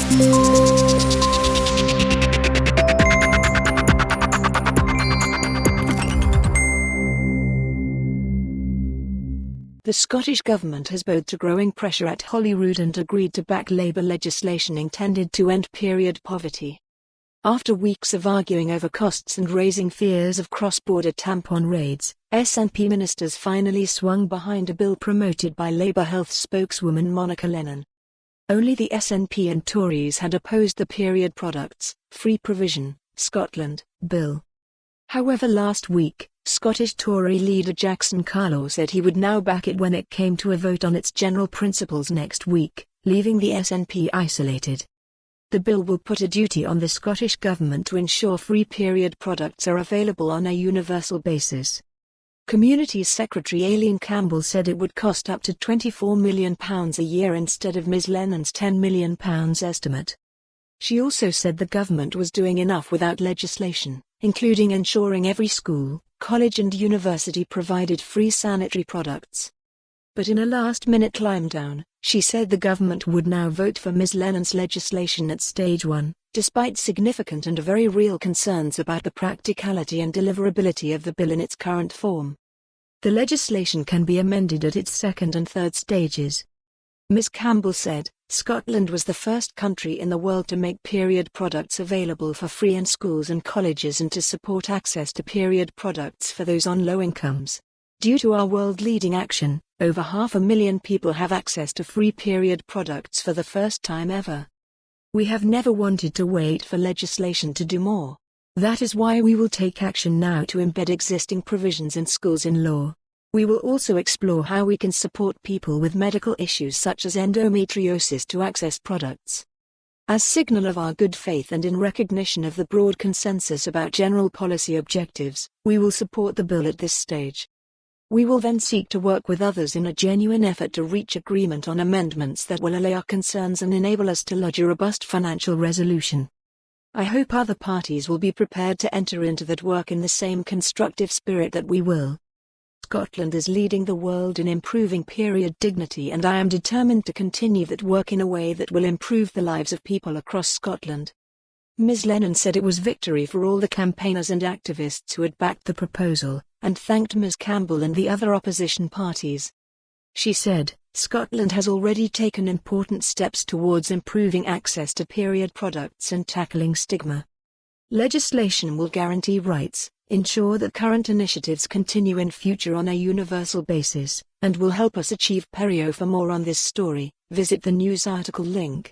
The Scottish Government has bowed to growing pressure at Holyrood and agreed to back Labour legislation intended to end period poverty. After weeks of arguing over costs and raising fears of cross-border tampon raids, SNP ministers finally swung behind a bill promoted by Labour Health spokeswoman Monica Lennon. Only the SNP and Tories had opposed the Period Products, Free Provision, Scotland, bill. However, last week, Scottish Tory leader Jackson Carlaw said he would now back it when it came to a vote on its general principles next week, leaving the SNP isolated. The bill will put a duty on the Scottish Government to ensure free period products are available on a universal basis. Communities Secretary Aileen Campbell said it would cost up to £24 million a year instead of Ms Lennon's £10 million estimate. She also said the government was doing enough without legislation, including ensuring every school, college and university provided free sanitary products. But in a last-minute climb-down, she said the government would now vote for Ms Lennon's legislation at Stage 1, despite significant and very real concerns about the practicality and deliverability of the bill in its current form. The legislation can be amended at its second and third stages. Ms Campbell said, Scotland was the first country in the world to make period products available for free in schools and colleges and to support access to period products for those on low incomes. Due to our world-leading action, over 500,000 people have access to free period products for the first time ever. We have never wanted to wait for legislation to do more. That is why we will take action now to embed existing provisions in schools in law. We will also explore how we can support people with medical issues such as endometriosis to access products. As signal of our good faith and in recognition of the broad consensus about general policy objectives, we will support the bill at this stage. We will then seek to work with others in a genuine effort to reach agreement on amendments that will allay our concerns and enable us to lodge a robust financial resolution. I hope other parties will be prepared to enter into that work in the same constructive spirit that we will. Scotland is leading the world in improving period dignity, and I am determined to continue that work in a way that will improve the lives of people across Scotland. Ms Lennon said it was victory for all the campaigners and activists who had backed the proposal, and thanked Ms Campbell and the other opposition parties. She said, Scotland has already taken important steps towards improving access to period products and tackling stigma. Legislation will guarantee rights, ensure that current initiatives continue in future on a universal basis, and will help us achieve Perio. For more on this story, visit the news article link.